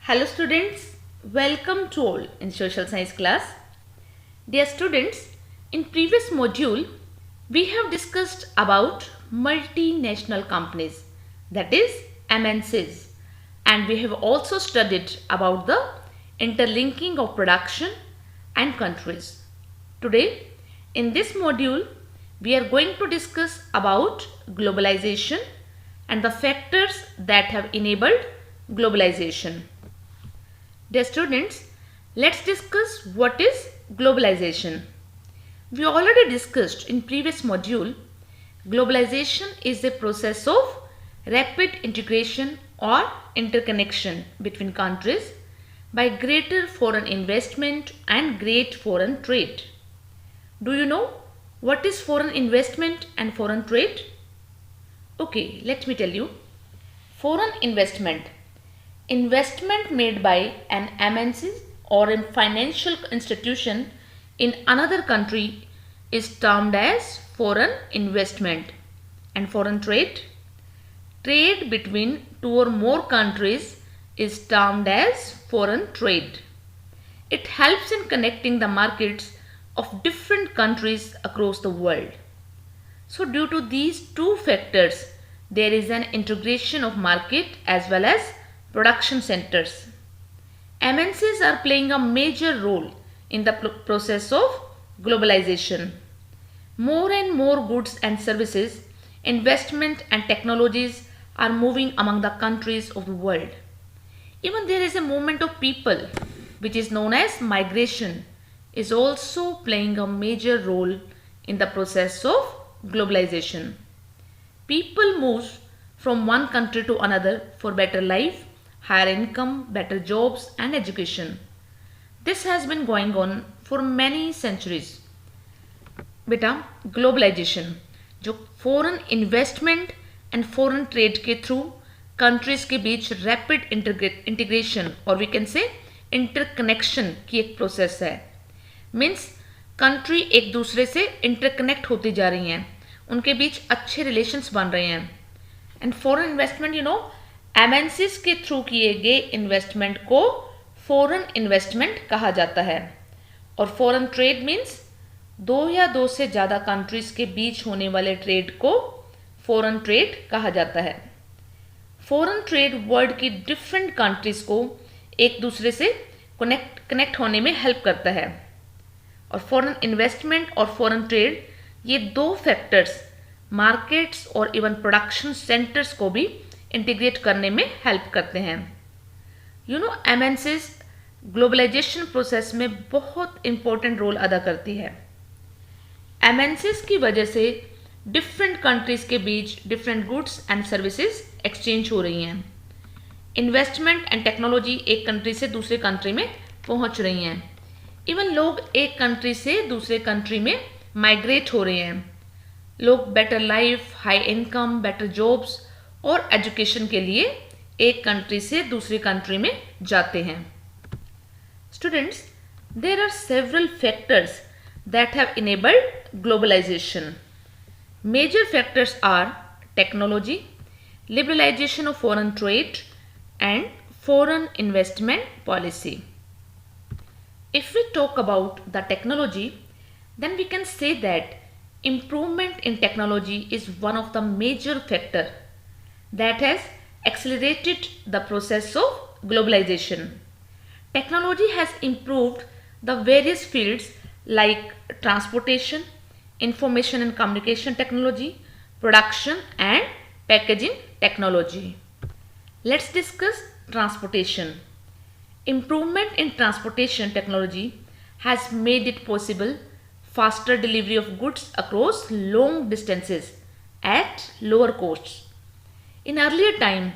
Hello students, welcome to all in social science class. Dear students, in previous module we have discussed about multinational companies, that is MNCs, and we have also studied about the interlinking of production and countries. Today in this module we are going to discuss about globalization and the factors that have enabled globalization. Dear students, let's discuss what is globalization. We already discussed in previous module, globalization is a process of rapid integration or interconnection between countries by greater foreign investment and great foreign trade. Do you know what is foreign investment and foreign trade? Okay, let me tell you. Foreign investment made by an MNC or a financial institution in another country is termed as foreign investment. And foreign trade between two or more countries is termed as foreign trade. It helps in connecting the markets of different countries across the world. So due to these two factors, there is an integration of market as well as production centers. MNCs are playing a major role in the process of globalization. More and more goods and services, investment and technologies are moving among the countries of the world. Even there is a movement of people which is known as migration is also playing a major role in the process of globalization. People move from one country to another for better life, higher income, better jobs and education. This has been going on for many centuries. बेटा globalisation जो foreign investment and foreign trade के through countries के बीच rapid integration और we can say interconnection की एक process है. Means country एक दूसरे से इंटरकनेक्ट होती जा रही हैं, उनके बीच अच्छे रिलेशंस बन रहे हैं. एंड फॉरेन इन्वेस्टमेंट एमएनसीज के थ्रू किए गए इन्वेस्टमेंट को फॉरेन इन्वेस्टमेंट कहा जाता है. और फॉरेन ट्रेड मीन्स दो या दो से ज़्यादा कंट्रीज के बीच होने वाले ट्रेड को फॉरेन ट्रेड कहा जाता है. फॉरेन ट्रेड वर्ल्ड की डिफरेंट कंट्रीज को एक दूसरे से कनेक्ट होने में हेल्प करता है. और फॉरेन इन्वेस्टमेंट और फॉरेन ट्रेड ये दो फैक्टर्स मार्केट्स और इवन प्रोडक्शन सेंटर्स को भी इंटीग्रेट करने में हेल्प करते हैं. एमएनसीज ग्लोबलाइजेशन प्रोसेस में बहुत इंपॉर्टेंट रोल अदा करती है. एमएनसीज की वजह से डिफरेंट कंट्रीज के बीच different goods and services exchange हो रही हैं. इन्वेस्टमेंट एंड टेक्नोलॉजी एक कंट्री से दूसरे कंट्री में पहुंच रही हैं. इवन लोग एक कंट्री से दूसरे कंट्री में माइग्रेट हो रहे हैं. लोग better life, high income, better jobs और एजुकेशन के लिए एक कंट्री से दूसरी कंट्री में जाते हैं. Students, there are several factors that have enabled globalisation. Major factors are technology, liberalisation of foreign trade and foreign investment policy. If we talk about the technology, then we can say that improvement in technology is one of the major factor that has accelerated the process of globalization. Technology has improved the various fields like transportation, information and communication technology, production and packaging technology. Let's discuss transportation. Improvement in transportation technology has made it possible faster delivery of goods across long distances at lower costs. In earlier time,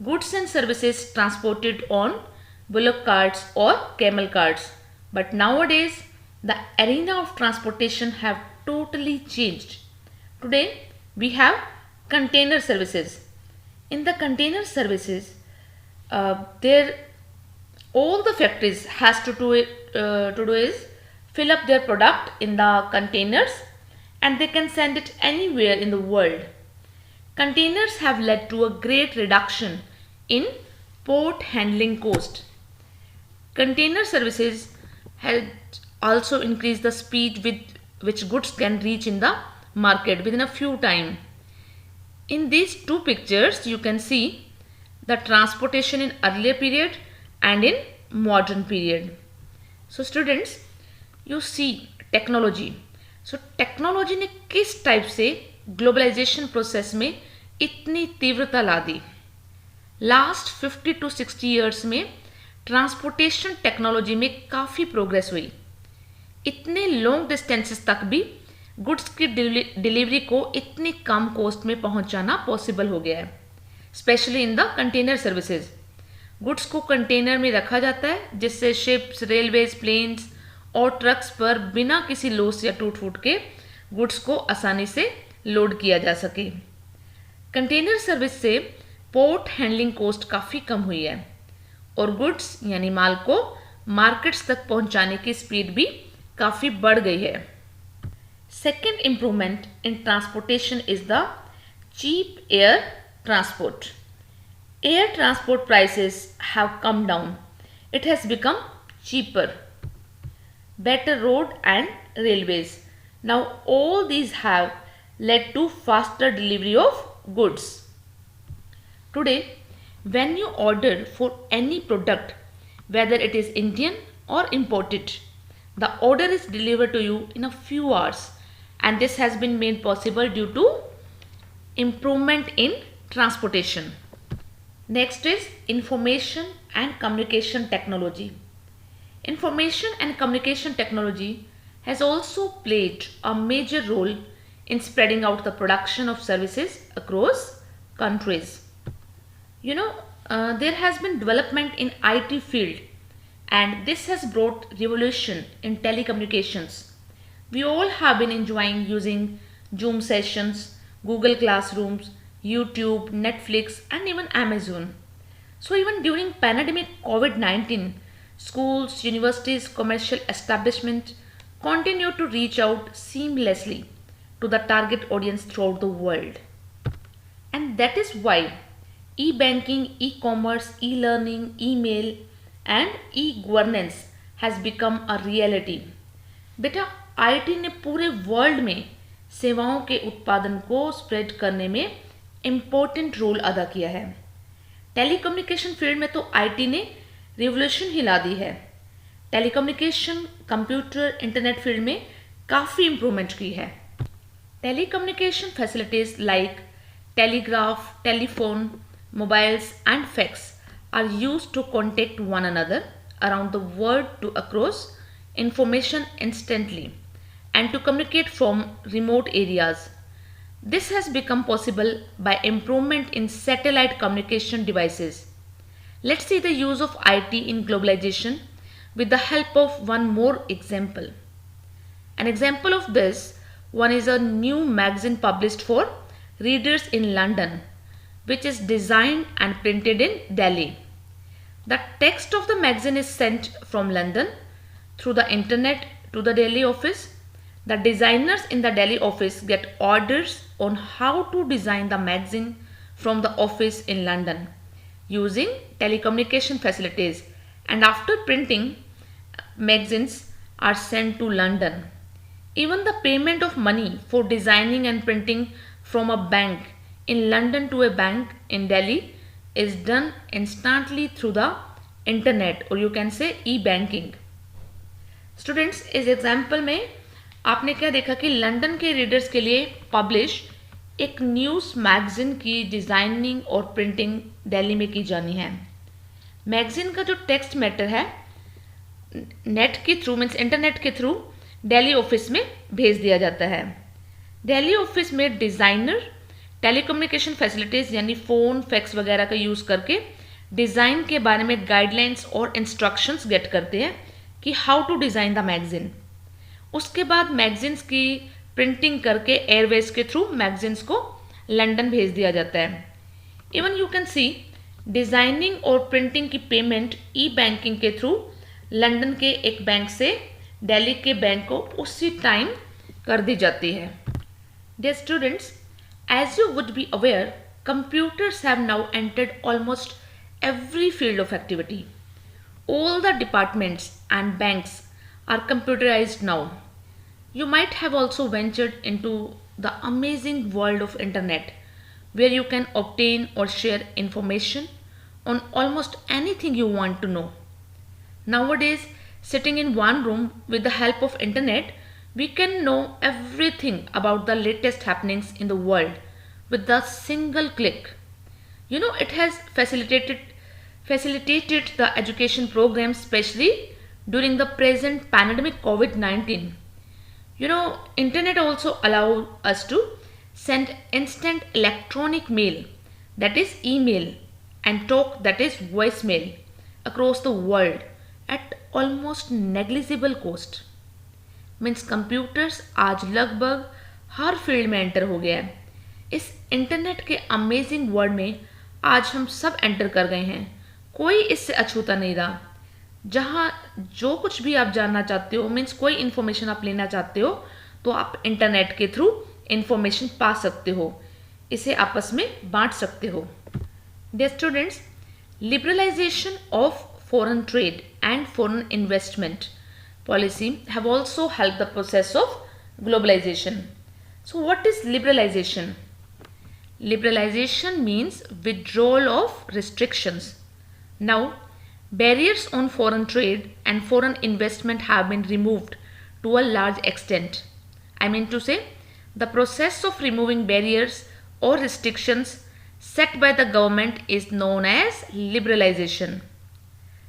goods and services transported on bullock carts or camel carts, but nowadays the arena of transportation have totally changed. Today we have container services. In the container services, all the factories has to do is fill up their product in the containers and they can send it anywhere in the world. Containers have led to a great reduction in port handling cost Container services helped also increase the speed with which goods can reach in the market within a few time. In these two pictures, you can see the transportation in earlier period and in modern period. So students, you see technology. So technology ने किस type से globalisation process में इतनी तीव्रता ला दी. Last 50 to 60 years में transportation technology में काफ़ी progress हुई. इतने लॉन्ग डिस्टेंसेस तक भी गुड्स की डिलीवरी को इतनी कम कॉस्ट में पहुंचाना पॉसिबल हो गया है, specially in the container services. Goods को कंटेनर में रखा जाता है जिससे शिप्स, रेलवेज, प्लेन्स और ट्रक्स पर बिना किसी लॉस या टूट फूट के गुड्स को आसानी से लोड किया जा सके. कंटेनर सर्विस से पोर्ट हैंडलिंग कॉस्ट काफ़ी कम हुई है और गुड्स यानी माल को मार्केट्स तक पहुंचाने की स्पीड भी काफ़ी बढ़ गई है. Second improvement in transportation is the cheap air transport. Air transport prices have come down. It has become cheaper. Better road and railways. Now all these have led to faster delivery of goods. Today, when you order for any product, whether it is Indian or imported, the order is delivered to you in a few hours, and this has been made possible due to improvement in transportation. Next is information and communication technology. Information and communication technology has also played a major role in spreading out the production of services across countries. There has been development in IT field, and this has brought revolution in telecommunications. We all have been enjoying using Zoom sessions, Google Classrooms, YouTube, Netflix and even Amazon. So even during pandemic COVID-19, schools, universities, commercial establishments continue to reach out seamlessly to the target audience throughout the world. And that is why e-banking, e-commerce, e-learning, email and e-governance has become a reality. बेटा IT ने पूरे world में सेवाओं के उत्पादन को spread करने में इम्पोर्टेंट रोल अदा किया है. टेलीकम्युनिकेशन फील्ड में तो आईटी ने रिवोल्यूशन ही ला दी है. टेलीकम्युनिकेशन, कंप्यूटर, इंटरनेट फील्ड में काफ़ी इम्प्रूवमेंट की है. Telecommunication facilities like telegraph, telephone, mobiles and fax are used to contact one another around the world to across information instantly and to communicate from remote areas. This has become possible by improvement in satellite communication devices. Let's see the use of IT in globalization with the help of one more example. An example of this one is a new magazine published for readers in London, which is designed and printed in Delhi. The text of the magazine is sent from London through the internet to the Delhi office. The designers in the Delhi office get orders on how to design the magazine from the office in London using telecommunication facilities, and after printing, magazines are sent to London. Even the payment of money for designing and printing from a bank in London to a bank in Delhi is done instantly through the internet, or you can say e-banking. Students, इस example में आपने क्या देखा कि London के readers के लिए publish एक न्यूज़ मैगज़ीन की डिज़ाइनिंग और प्रिंटिंग दिल्ली में की जानी है. मैगज़ीन का जो टेक्स्ट मैटर है नेट के थ्रू, मीन्स इंटरनेट के थ्रू दिल्ली ऑफिस में भेज दिया जाता है. दिल्ली ऑफिस में डिज़ाइनर टेलीकम्युनिकेशन फैसिलिटीज़ यानी फ़ोन, फैक्स वगैरह का यूज़ करके डिज़ाइन के बारे में गाइडलाइंस और इंस्ट्रक्शंस गेट करते हैं कि how to design the magazine. उसके बाद मैगजीन्स की प्रिंटिंग करके एयरवेज के थ्रू मैगजीन्स को लंदन भेज दिया जाता है. Even you can see designing और प्रिंटिंग की पेमेंट ई बैंकिंग के थ्रू लंदन के एक बैंक से दिल्ली के बैंक को उसी टाइम कर दी जाती है. Dear students, as you would be aware, computers have now entered almost every field of activity. All the departments and banks are computerized now. You might have also ventured into the amazing world of internet where you can obtain or share information on almost anything you want to know. Nowadays, sitting in one room with the help of internet, we can know everything about the latest happenings in the world with a single click. It has facilitated the education program, especially during the present pandemic COVID-19. Internet also allow us to send instant electronic mail, that is email, and talk, that is voicemail, across the world at almost negligible cost. Means computers आज लगभग हर field में enter हो गया है। इस internet के amazing world में आज हम सब एंटर कर गए हैं, कोई इससे अछूता नहीं रहा। जहाँ जो कुछ भी आप जानना चाहते हो, मीन्स कोई इन्फॉर्मेशन आप लेना चाहते हो, तो आप इंटरनेट के थ्रू इन्फॉर्मेशन पा सकते हो, इसे आपस में बांट सकते हो। Dear students, liberalisation of foreign trade and foreign investment policy have also helped the process of globalization. So what is liberalization? Liberalization means withdrawal of restrictions. Now, barriers on foreign trade and foreign investment have been removed to a large extent. I mean to say, the process of removing barriers or restrictions set by the government is known as liberalization.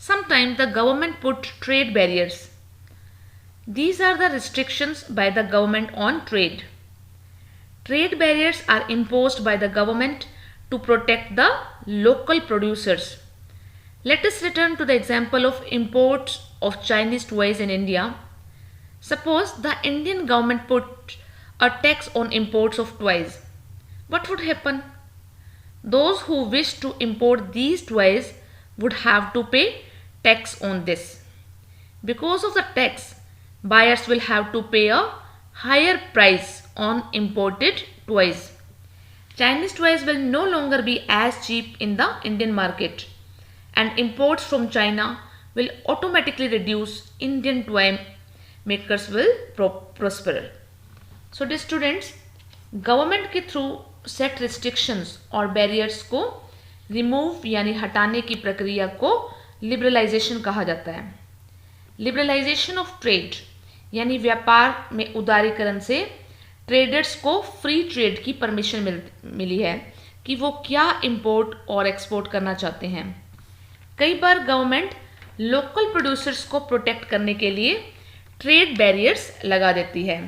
Sometimes the government put trade barriers. These are the restrictions by the government on trade. Trade barriers are imposed by the government to protect the local producers. Let us return to the example of imports of Chinese toys in India. Suppose the Indian government put a tax on imports of toys. What would happen? Those who wish to import these toys would have to pay tax on this. Because of the tax, buyers will have to pay a higher price on imported toys. Chinese toys will no longer be as cheap in the Indian market, and imports from China will automatically reduce. Indian toy makers will prosper. So dear students, government के through set restrictions और barriers को remove यानी हटाने की प्रक्रिया को liberalisation कहा जाता है। लिबरलाइजेशन ऑफ ट्रेड यानी व्यापार में उदारीकरण से ट्रेडर्स को फ्री ट्रेड की परमिशन मिली है कि वो क्या इंपोर्ट और एक्सपोर्ट करना चाहते हैं। कई बार गवर्नमेंट लोकल प्रोड्यूसर्स को प्रोटेक्ट करने के लिए ट्रेड बैरियर्स लगा देती है।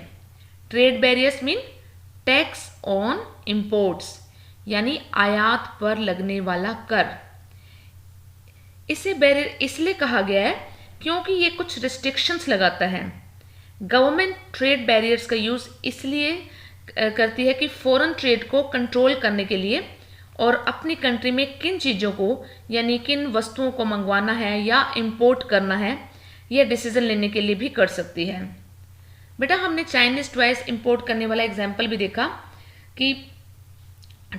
Trade barriers mean tax on imports यानी आयात पर लगने वाला कर। इसे बैरियर इसलिए कहा गया है क्योंकि ये कुछ रिस्ट्रिक्शंस लगाता है। गवर्नमेंट ट्रेड बैरियर्स का यूज़ इसलिए करती है कि फॉरेन ट्रेड को कंट्रोल करने के लिए और अपनी कंट्री में किन चीज़ों को यानी किन वस्तुओं को मंगवाना है या इंपोर्ट करना है, यह डिसीजन लेने के लिए भी कर सकती है। बेटा, हमने चाइनीज टॉयज इंपोर्ट करने वाला एग्जाम्पल भी देखा कि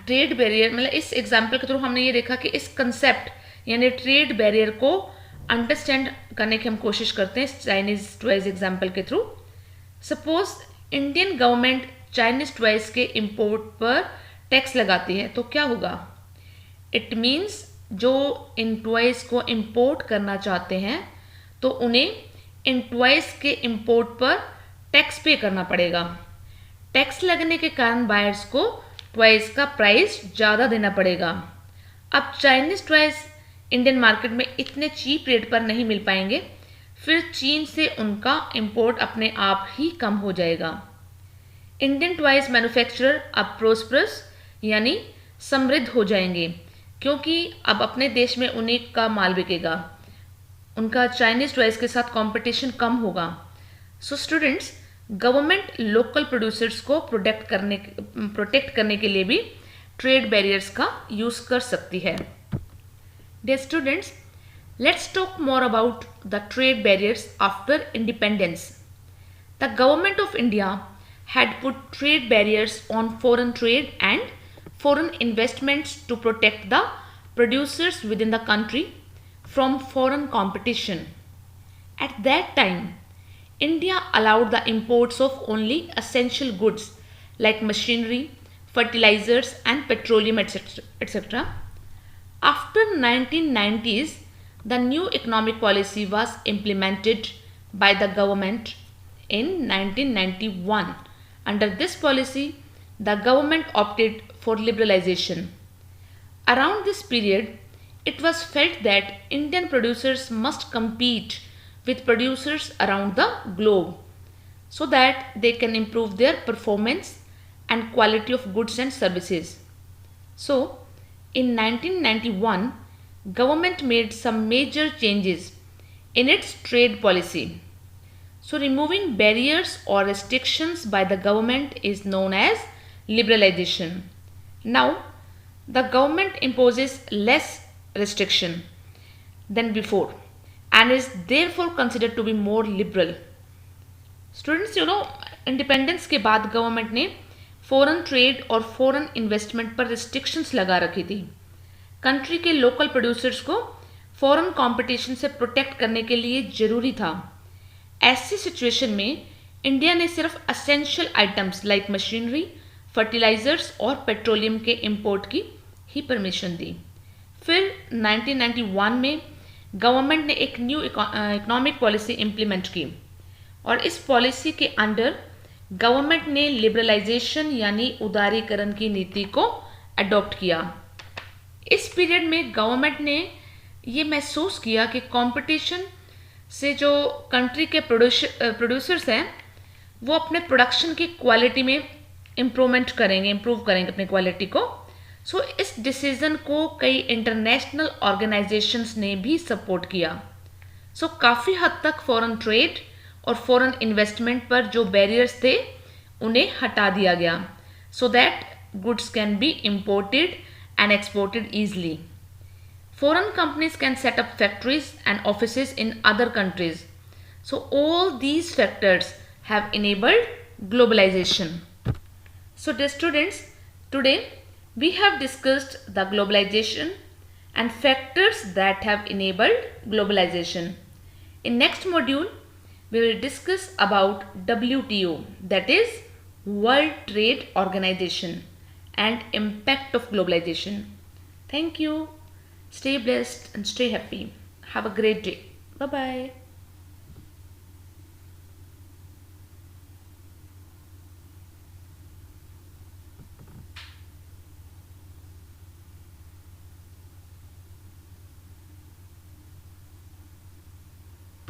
ट्रेड बैरियर, मतलब इस एग्जाम्पल के थ्रू हमने ये देखा कि इस कंसेप्ट यानी ट्रेड बैरियर को अंडरस्टैंड करने की हम कोशिश करते हैं चाइनीज टॉयज एग्जाम्पल के through. Suppose Indian government Chinese toys के इंपोर्ट पर टैक्स लगाती है तो क्या होगा? इट मीन्स जो इन टॉयज को इंपोर्ट करना चाहते हैं तो उन्हें इन टॉयज के इंपोर्ट पर टैक्स पे करना पड़ेगा। टैक्स लगने के कारण बायर्स को टॉयज का प्राइस ज़्यादा देना पड़ेगा। अब चाइनीज टॉयज इंडियन मार्केट में इतने चीप रेट पर नहीं मिल पाएंगे, फिर चीन से उनका इंपोर्ट अपने आप ही कम हो जाएगा। इंडियन टॉयज मैन्युफैक्चरर अब प्रोस्परस यानी समृद्ध हो जाएंगे क्योंकि अब अपने देश में उन्हीं का माल बिकेगा, उनका चाइनीज टॉयज के साथ कंपटीशन कम होगा। So students, government local producers को प्रोटेक्ट करने के लिए भी ट्रेड बैरियर्स का यूज़ कर सकती है। Dear students, let's talk more about the trade barriers after independence. The government of India had put trade barriers on foreign trade and foreign investments to protect the producers within the country from foreign competition. At that time, India allowed the imports of only essential goods like machinery, fertilizers, and petroleum, etc. etc. After 1990s, the new economic policy was implemented by the government in 1991. Under this policy, the government opted for liberalization. Around this period, it was felt that Indian producers must compete with producers around the globe so that they can improve their performance and quality of goods and services. So, in 1991, government made some major changes in its trade policy. So, removing barriers or restrictions by the government is known as liberalization. Now, the government imposes less restriction than before and is therefore considered to be more liberal. Students independence के बाद government ने foreign trade और foreign investment पर restrictions लगा रखी थी. Country के local producers को फॉरेन कंपटीशन से प्रोटेक्ट करने के लिए ज़रूरी था. ऐसी सिचुएशन में इंडिया ने सिर्फ essential items like machinery, fertilisers और पेट्रोलियम के इंपोर्ट की ही परमिशन दी. फिर 1991 में गवर्नमेंट ने एक न्यू इकोनॉमिक पॉलिसी इम्प्लीमेंट की और इस पॉलिसी के अंडर गवर्नमेंट ने लिबरलाइजेशन यानी उदारीकरण की नीति को अडॉप्ट किया. इस पीरियड में गवर्नमेंट ने ये महसूस किया कि कंपटीशन से जो कंट्री के प्रोड्यूसर्स हैं वो अपने प्रोडक्शन की क्वालिटी में इम्प्रूव करेंगे अपनी क्वालिटी को. सो इस डिसीज़न को कई इंटरनेशनल ऑर्गेनाइजेशंस ने भी सपोर्ट किया. सो काफ़ी हद तक फॉरेन ट्रेड और फॉरेन इन्वेस्टमेंट पर जो बैरियर्स थे उन्हें हटा दिया गया so that goods can be imported and exported easily. Foreign companies can set up factories and offices in other countries. So all these factors have enabled globalization. So dear students, today we have discussed the globalization and factors that have enabled globalization. In next module, we will discuss about WTO, that is World Trade Organization, and impact of globalization. Thank you. Stay blessed and stay happy. Have a great day. Bye-bye.